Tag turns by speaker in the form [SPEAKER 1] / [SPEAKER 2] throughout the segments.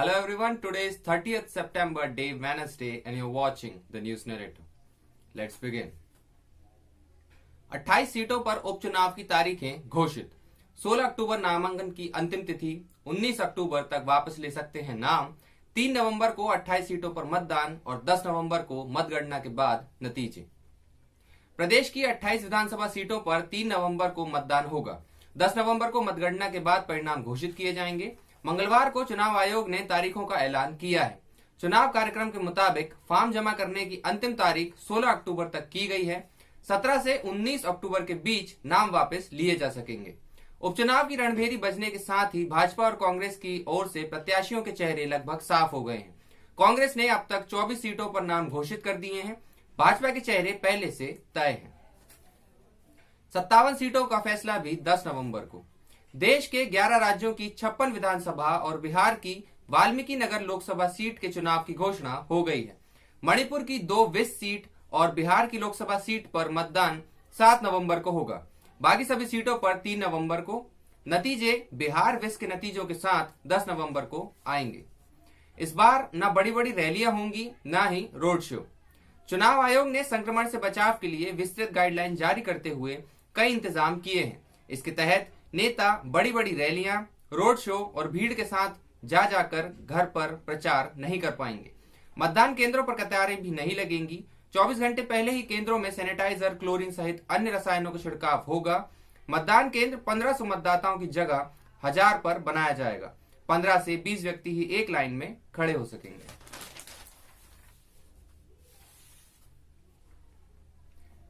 [SPEAKER 1] Hello everyone, today is 30th September, day Wednesday, and you're watching the news narrative. Let's begin. 28 सीटों पर उपचुनाव की तारीखें घोषित। 16 अक्टूबर नामांकन की अंतिम तिथि, 19 अक्टूबर तक वापस ले सकते हैं नाम। 3 नवंबर को 28 सीटों पर मतदान और 10 नवंबर को मतगणना के बाद नतीजे। प्रदेश की 28 विधानसभा सीटों पर 3 नवंबर को मतदान होगा। 10 नवंबर को मतगणना के बाद परिणाम घोषित किए जाएंगे। मंगलवार को चुनाव आयोग ने तारीखों का ऐलान किया है। चुनाव कार्यक्रम के मुताबिक फॉर्म जमा करने की अंतिम तारीख 16 अक्टूबर तक की गई है। 17 से 19 अक्टूबर के बीच नाम वापस लिए जा सकेंगे। उपचुनाव की रणभेरी बजने के साथ ही भाजपा और कांग्रेस की ओर से प्रत्याशियों के चेहरे लगभग साफ हो गए हैं। कांग्रेस ने अब तक 24 सीटों पर नाम घोषित कर दिए हैं। भाजपा के चेहरे पहले से तय हैं। 57 सीटों का फैसला भी 10 नवंबर को। देश के 11 राज्यों की 56 विधानसभा और बिहार की वाल्मीकि नगर लोकसभा सीट के चुनाव की घोषणा हो गई है। मणिपुर की 2 विस सीट और बिहार की लोकसभा सीट पर मतदान 7 नवंबर को होगा। बाकी सभी सीटों पर 3 नवंबर को। नतीजे बिहार विस के नतीजों के साथ 10 नवंबर को आएंगे। इस बार न बड़ी बड़ी रैलियां होंगी, न ही रोड शो। चुनाव आयोग ने संक्रमण से बचाव के लिए विस्तृत गाइडलाइन जारी करते हुए कई इंतजाम किए हैं। इसके तहत नेता बड़ी बड़ी रैलियां, रोड शो और भीड़ के साथ जाकर घर पर प्रचार नहीं कर पाएंगे। मतदान केंद्रों पर कतारें भी नहीं लगेंगी। 24 घंटे पहले ही केंद्रों में सैनिटाइजर, क्लोरीन सहित अन्य रसायनों का छिड़काव होगा। मतदान केंद्र 1500 मतदाताओं की जगह 1000 पर बनाया जाएगा। 15 से 20 व्यक्ति ही एक लाइन में खड़े हो सकेंगे।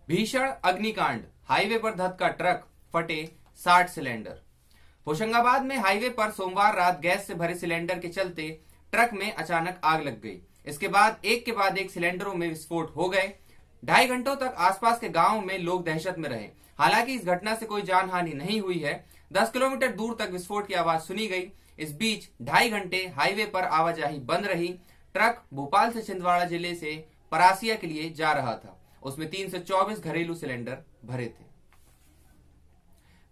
[SPEAKER 1] भीषण अग्निकांड, हाईवे पर धधका ट्रक, फटे 60 सिलेंडर। होशंगाबाद में हाईवे पर सोमवार रात गैस से भरे सिलेंडर के चलते ट्रक में अचानक आग लग गई। इसके बाद एक सिलेंडरों में विस्फोट हो गए। 2.5 घंटों तक आसपास के गांवों में लोग दहशत में रहे। हालांकि इस घटना से कोई जानहानि नहीं हुई है। 10 किलोमीटर दूर तक विस्फोट की आवाज सुनी गई। इस बीच 2.5 घंटे हाईवे पर आवाजाही बंद रही। ट्रक भोपाल से छिंदवाड़ा जिले से परासिया के लिए जा रहा था। उसमें 324 घरेलू सिलेंडर भरे थे।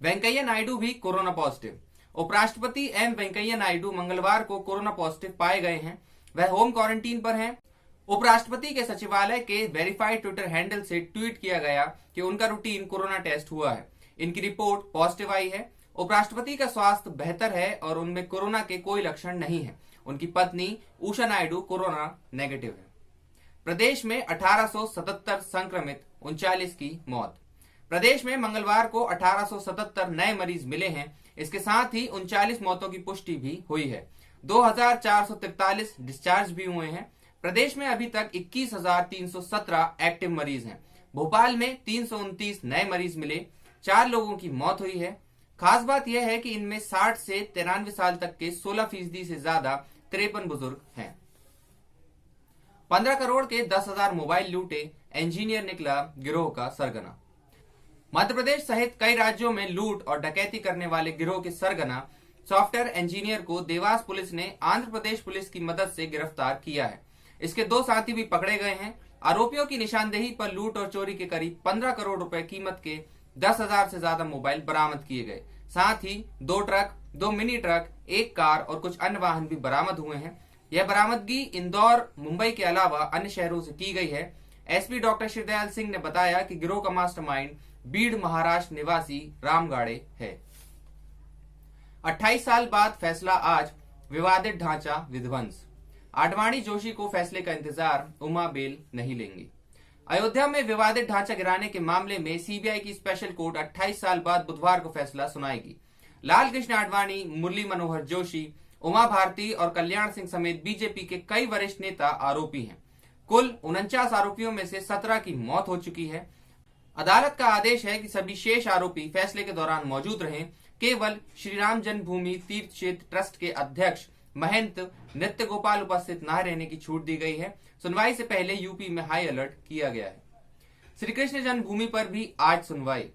[SPEAKER 1] वेंकैया नायडू भी कोरोना पॉजिटिव। उपराष्ट्रपति एम वेंकैया नायडू मंगलवार को कोरोना पॉजिटिव पाए गए हैं। वह होम क्वारंटीन पर हैं। उपराष्ट्रपति के सचिवालय के वेरीफाइड ट्विटर हैंडल से ट्वीट किया गया कि उनका रूटीन कोरोना टेस्ट हुआ है। इनकी रिपोर्ट पॉजिटिव आई है। उपराष्ट्रपति का स्वास्थ्य बेहतर है और उनमें कोरोना के कोई लक्षण नहीं है। उनकी पत्नी उषा नायडू कोरोना नेगेटिव है। प्रदेश में 1877 संक्रमित, 39 की मौत। प्रदेश में मंगलवार को 1877 नए मरीज मिले हैं। इसके साथ ही 39 मौतों की पुष्टि भी हुई है। 2443 डिस्चार्ज भी हुए हैं। प्रदेश में अभी तक 21,317 एक्टिव मरीज हैं। भोपाल में 329 नए मरीज मिले। 4 लोगों की मौत हुई है। खास बात यह है कि इनमें 60 से 93 साल तक के 16% से ज्यादा 53 बुजुर्ग हैं। 15 करोड़ के 10,000 मोबाइल लूटे, इंजीनियर निकला गिरोह का सरगना। मध्य प्रदेश सहित कई राज्यों में लूट और डकैती करने वाले गिरोह के सरगना सॉफ्टवेयर इंजीनियर को देवास पुलिस ने आंध्र प्रदेश पुलिस की मदद से गिरफ्तार किया है। इसके 2 साथी भी पकड़े गए हैं। आरोपियों की निशानदेही पर लूट और चोरी के करीब 15 करोड़ रुपए कीमत के 10,000 से ज्यादा मोबाइल बरामद किए गए। साथ ही 2 ट्रक, 2 मिनी ट्रक, 1 कार और कुछ अन्य वाहन भी बरामद हुए हैं। यह बरामदगी इंदौर, मुंबई के अलावा अन्य शहरों से की गई है। एसपी डॉक्टर शिवदयाल सिंह ने बताया कि गिरोह का मास्टरमाइंड बीड़ महाराष्ट्र निवासी रामगाड़े है। 28 साल बाद फैसला आज, विवादित ढांचा विध्वंस। आडवाणी जोशी को फैसले का इंतजार, उमा बेल नहीं लेंगी। अयोध्या में विवादित ढांचा गिराने के मामले में सीबीआई की स्पेशल कोर्ट 28 साल बाद बुधवार को फैसला सुनाएगी। लाल कृष्ण आडवाणी, मुरली मनोहर जोशी, उमा भारती और कल्याण सिंह समेत बीजेपी के कई वरिष्ठ नेता आरोपी हैं। कुल 49 आरोपियों में से 17 की मौत हो चुकी है। अदालत का आदेश है कि सभी शेष आरोपी फैसले के दौरान मौजूद रहें। केवल श्री राम जन्मभूमि तीर्थ क्षेत्र ट्रस्ट के अध्यक्ष महंत नित्य गोपाल उपस्थित न रहने की छूट दी गई है। सुनवाई से पहले यूपी में हाई अलर्ट किया गया है। श्री कृष्ण जन्मभूमि पर भी आज सुनवाई।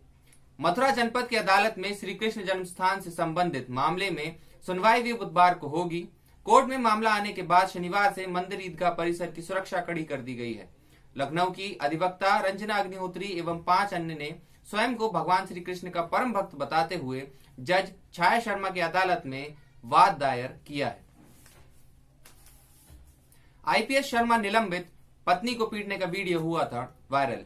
[SPEAKER 1] मथुरा जनपद की अदालत में श्री कृष्ण जन्म स्थान से संबंधित मामले में सुनवाई भी बुधवार को होगी। कोर्ट में मामला आने के बाद शनिवार से मंदिर ईदगाह परिसर की सुरक्षा कड़ी कर दी गई है। लखनऊ की अधिवक्ता रंजना अग्निहोत्री एवं 5 अन्य ने स्वयं को भगवान श्री कृष्ण का परम भक्त बताते हुए जज छाया शर्मा की अदालत में वाद दायर किया है। आईपीएस शर्मा निलंबित, पत्नी को पीटने का वीडियो हुआ था वायरल।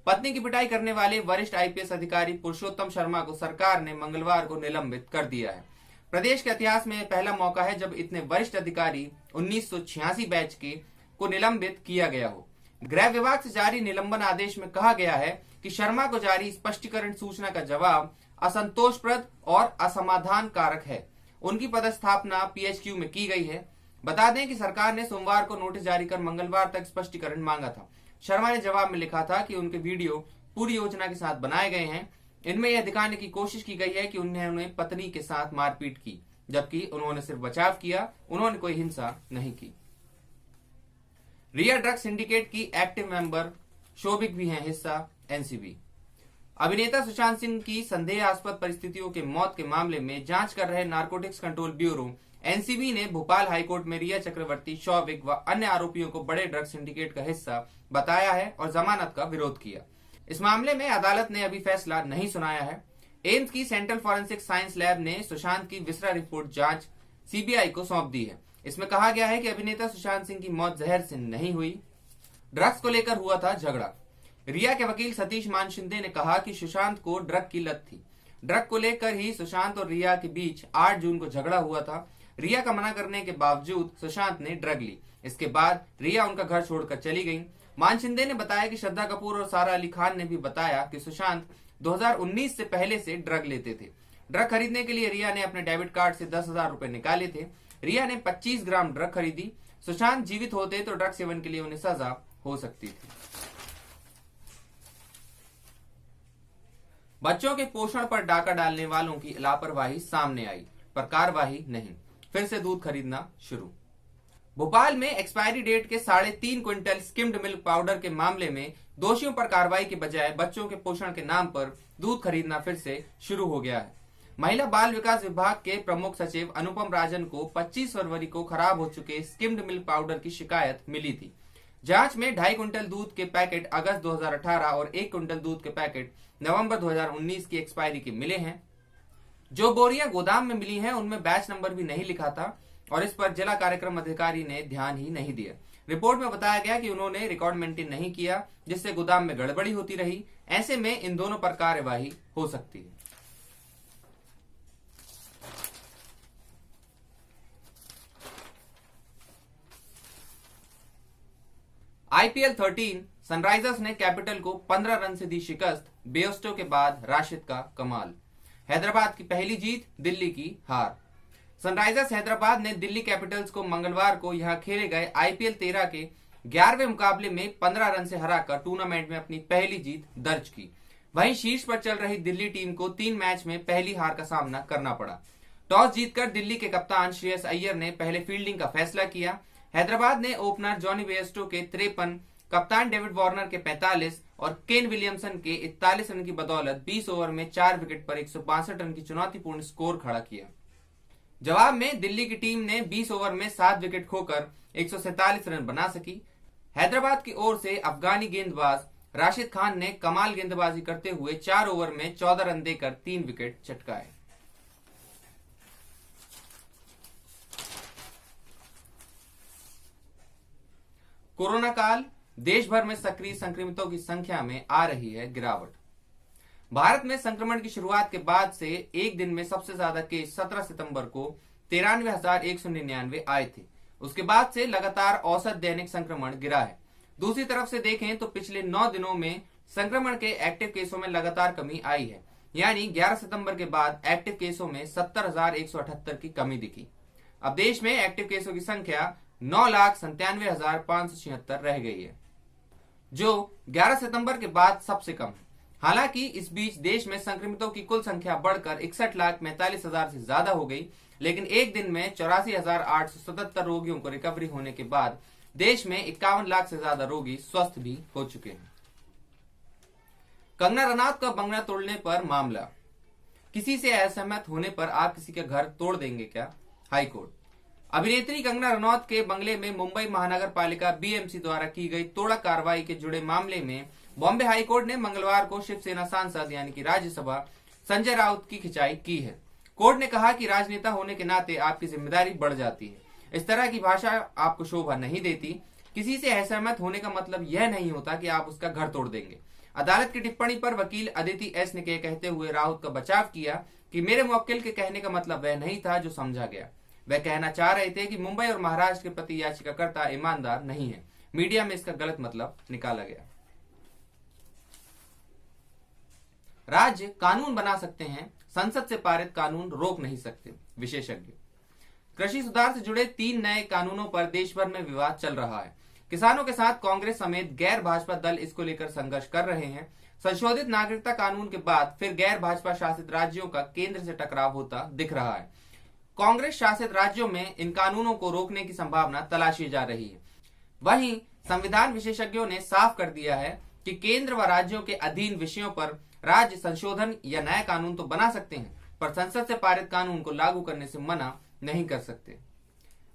[SPEAKER 1] पत्नी की पिटाई करने वाले वरिष्ठ आईपीएस अधिकारी पुरुषोत्तम शर्मा को सरकार ने मंगलवार को निलंबित कर दिया है। प्रदेश के इतिहास में यह पहला मौका है जब इतने वरिष्ठ अधिकारी 1986 बैच के को निलंबित किया गया हो। गृह विभाग से जारी निलंबन आदेश में कहा गया है कि शर्मा को जारी स्पष्टीकरण सूचना का जवाब असंतोषप्रद और असमाधान कारक है। उनकी पदस्थापना पीएचक्यू में की गई है। बता दें कि सरकार ने सोमवार को नोटिस जारी कर मंगलवार तक स्पष्टीकरण मांगा था। शर्मा ने जवाब में लिखा था कि उनके वीडियो पूरी योजना के साथ बनाए गए हैं। इनमें यह दिखाने की कोशिश की गई है कि उन्होंने पत्नी के साथ मारपीट की, जबकि उन्होंने सिर्फ बचाव किया, उन्होंने कोई हिंसा नहीं की। रिया ड्रग सिंडिकेट की एक्टिव मेंबर शोभिक भी हैं हिस्सा एनसीबी। अभिनेता सुशांत सिंह की संदेहास्पद परिस्थितियों के मौत के मामले में जांच कर रहे नारकोटिक्स कंट्रोल ब्यूरो एनसीबी ने भोपाल हाईकोर्ट में रिया चक्रवर्ती, शौविक व अन्य आरोपियों को बड़े ड्रग सिंडिकेट का हिस्सा बताया है और जमानत का विरोध किया। इस मामले में अदालत ने अभी फैसला नहीं सुनाया है। एम्स की सेंट्रल फॉरेंसिक साइंस लैब ने सुशांत की विसरा रिपोर्ट जांच सीबीआई को सौंप दी है। इसमें कहा गया है कि अभिनेता सुशांत सिंह की मौत जहर से नहीं हुई, ड्रग्स को लेकर हुआ था झगड़ा। रिया के वकील सतीश मानशिंदे ने कहा कि सुशांत को ड्रग की लत थी। ड्रग को लेकर ही सुशांत और रिया के बीच 8 जून को झगड़ा हुआ था। रिया का मना करने के बावजूद सुशांत ने ड्रग ली। इसके बाद रिया उनका घर छोड़कर चली गई। मानशिंदे ने बताया कि श्रद्धा कपूर और सारा अली खान ने भी बताया कि सुशांत 2019 से पहले से ड्रग लेते थे। ड्रग खरीदने के लिए रिया ने अपने डेबिट कार्ड से 10,000 रुपए निकाले थे। रिया ने 25 ग्राम ड्रग खरीदी। सुशांत जीवित होते तो ड्रग सेवन के लिए उन्हें सजा हो सकती थी। बच्चों के पोषण पर डाका डालने वालों की लापरवाही सामने आई, पर कार्रवाई नहीं। फिर से दूध खरीदना शुरू। भोपाल में एक्सपायरी डेट के 3.5 क्विंटल स्किम्ड मिल्क पाउडर के मामले में दोषियों पर कार्रवाई के बजाय बच्चों के पोषण के नाम पर दूध खरीदना फिर से शुरू हो गया है। महिला बाल विकास विभाग के प्रमुख सचिव अनुपम राजन को 25 फरवरी को खराब हो चुके स्किम्ड मिल्क पाउडर की शिकायत मिली थी। जांच में 2.5 क्विंटल दूध के पैकेट अगस्त 2018 और 1 क्विंटल दूध के पैकेट नवंबर 2019 की एक्सपायरी के मिले हैं। जो बोरियां गोदाम में मिली हैं उनमें बैच नंबर भी नहीं लिखा था और इस पर जिला कार्यक्रम अधिकारी ने ध्यान ही नहीं दिया। रिपोर्ट में बताया गया कि उन्होंने रिकॉर्ड मेंटेन नहीं किया, जिससे गोदाम में गड़बड़ी होती रही। ऐसे में इन दोनों पर कार्यवाही हो सकती है। आईपीएल 13 सनराइजर्स ने कैपिटल को 15 रन से दी शिकस्त। बेयस्टो के बाद राशिद का कमाल। हैदराबाद की पहली जीत, दिल्ली की हार। सनराइजर्स हैदराबाद ने दिल्ली कैपिटल्स को मंगलवार को यहां खेले गए आईपीएल 13 के 11वें मुकाबले में 15 रन से हराकर टूर्नामेंट में अपनी पहली जीत दर्ज की। वहीं शीर्ष पर चल रही दिल्ली टीम को 3 मैच में पहली हार का सामना करना पड़ा। टॉस जीतकर दिल्ली के कप्तान श्रेयस अय्यर ने पहले फील्डिंग का फैसला किया। हैदराबाद ने ओपनर जॉनी बेयस्टो के 53, कप्तान डेविड वार्नर के 45 और केन विलियमसन के 41 रन की बदौलत 20 ओवर में 4 विकेट पर 162 रन की चुनौतीपूर्ण स्कोर खड़ा किया। जवाब में दिल्ली की टीम ने 20 ओवर में 7 विकेट खोकर 147 रन बना सकी। हैदराबाद की ओर से अफगानी गेंदबाज राशिद खान ने कमाल गेंदबाजी करते हुए 4 ओवर में 14 रन देकर 3 विकेट चटकाए। कोरोना काल, देश भर में सक्रिय संक्रमितों की संख्या में आ रही है गिरावट। भारत में संक्रमण की शुरुआत के बाद से एक दिन में सबसे ज्यादा केस 17 सितंबर को 93,199 आए थे। उसके बाद से लगातार औसत दैनिक संक्रमण गिरा है। दूसरी तरफ से देखें तो पिछले 9 दिनों में संक्रमण के एक्टिव केसों में लगातार कमी आई है, यानी 11 सितंबर के बाद एक्टिव केसों में 70,178 की कमी दिखी। अब देश में एक्टिव केसों की संख्या 9,97,576 रह गई है, जो 11 सितंबर के बाद सबसे कम है। हालांकि इस बीच देश में संक्रमितों की कुल संख्या बढ़कर 61,45,000 से ज्यादा हो गई, लेकिन एक दिन में 84,877 रोगियों को रिकवरी होने के बाद देश में 51 लाख से ज्यादा रोगी स्वस्थ भी हो चुके हैं। कंगना रनौत का बंगला तोड़ने पर मामला। किसी से असहमत होने पर आप किसी का घर तोड़ देंगे क्या? हाईकोर्ट। अभिनेत्री कंगना रनौत के बंगले में मुंबई महानगर पालिका बीएमसी द्वारा की गई तोड़ा कार्रवाई के जुड़े मामले में बॉम्बे हाईकोर्ट ने मंगलवार को शिवसेना सांसद यानी कि राज्यसभा संजय राउत की खिंचाई की है। कोर्ट ने कहा कि राजनेता होने के नाते आपकी जिम्मेदारी बढ़ जाती है। इस तरह की भाषा आपको शोभा नहीं देती। किसी से असहमत होने का मतलब यह नहीं होता कि आप उसका घर तोड़ देंगे। अदालत की टिप्पणी पर वकील अदिति एस ने कहते हुए राउत का बचाव किया कि मेरे मुवक्किल के कहने का मतलब वह नहीं था जो समझा गया। वह कहना चाह रहे थे कि मुंबई और महाराष्ट्र के प्रति याचिकाकर्ता ईमानदार नहीं है। मीडिया में इसका गलत मतलब निकाला गया। राज्य कानून बना सकते हैं, संसद से पारित कानून रोक नहीं सकते, विशेषज्ञ। कृषि सुधार से जुड़े 3 नए कानूनों पर देश भर में विवाद चल रहा है। किसानों के साथ कांग्रेस समेत गैर भाजपा दल इसको लेकर संघर्ष कर रहे हैं। संशोधित नागरिकता कानून के बाद फिर गैर भाजपा शासित राज्यों का केंद्र से टकराव होता दिख रहा है। कांग्रेस शासित राज्यों में इन कानूनों को रोकने की संभावना तलाशी जा रही है। वहीं संविधान विशेषज्ञों ने साफ कर दिया है कि केंद्र व राज्यों के अधीन विषयों पर राज्य संशोधन या नया कानून तो बना सकते हैं, पर संसद से पारित कानून को लागू करने से मना नहीं कर सकते।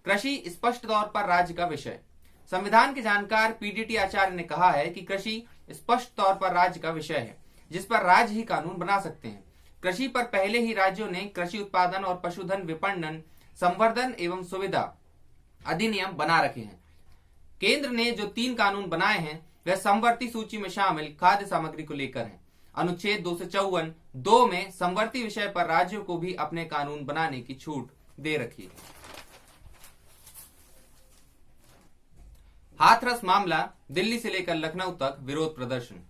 [SPEAKER 1] कृषि स्पष्ट तौर पर राज्य का विषय। संविधान के जानकार पीडीटी आचार्य ने कहा है कि कृषि स्पष्ट तौर पर राज्य का विषय है, जिस पर राज्य ही कानून बना सकते हैं। कृषि पर पहले ही राज्यों ने कृषि उत्पादन और पशुधन विपणन, संवर्धन एवं सुविधा अधिनियम बना रखे हैं। केंद्र ने जो 3 कानून बनाए हैं वह समवर्ती सूची में शामिल खाद्य सामग्री को लेकर है। अनुच्छेद 254(2) में समवर्ती विषय पर राज्यों को भी अपने कानून बनाने की छूट दे रखी है। हाथरस मामला, दिल्ली से लेकर लखनऊ तक विरोध प्रदर्शन।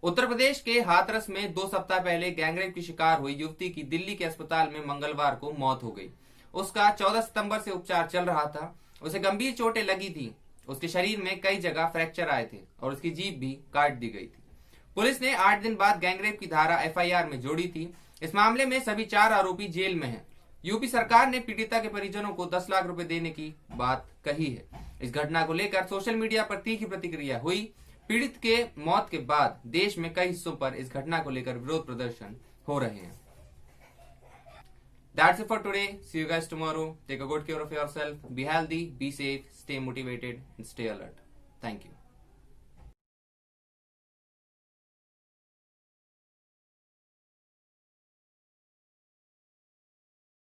[SPEAKER 1] उत्तर प्रदेश के हाथरस में 2 सप्ताह पहले गैंगरेप की शिकार हुई युवती की दिल्ली के अस्पताल में मंगलवार को मौत हो गई। उसका 14 सितंबर से उपचार चल रहा था। उसे गंभीर चोटें लगी थी। उसके शरीर में कई जगह फ्रैक्चर आए थे और उसकी जीभ भी काट दी गई थी। पुलिस ने 8 दिन बाद गैंगरेप की धारा एफआईआर में जोड़ी थी। इस मामले में सभी 4 आरोपी जेल में हैं। यूपी सरकार ने पीड़िता के परिजनों को 10 लाख रुपए देने की बात कही है। इस घटना को लेकर सोशल मीडिया पर तीखी प्रतिक्रिया हुई। पीड़ित के मौत के बाद देश में कई हिस्सों पर इस घटना को लेकर विरोध प्रदर्शन हो रहे हैं। That's it for today. See you guys tomorrow. Take a good care of yourself. Be healthy, be safe, stay motivated, and stay alert. Thank you.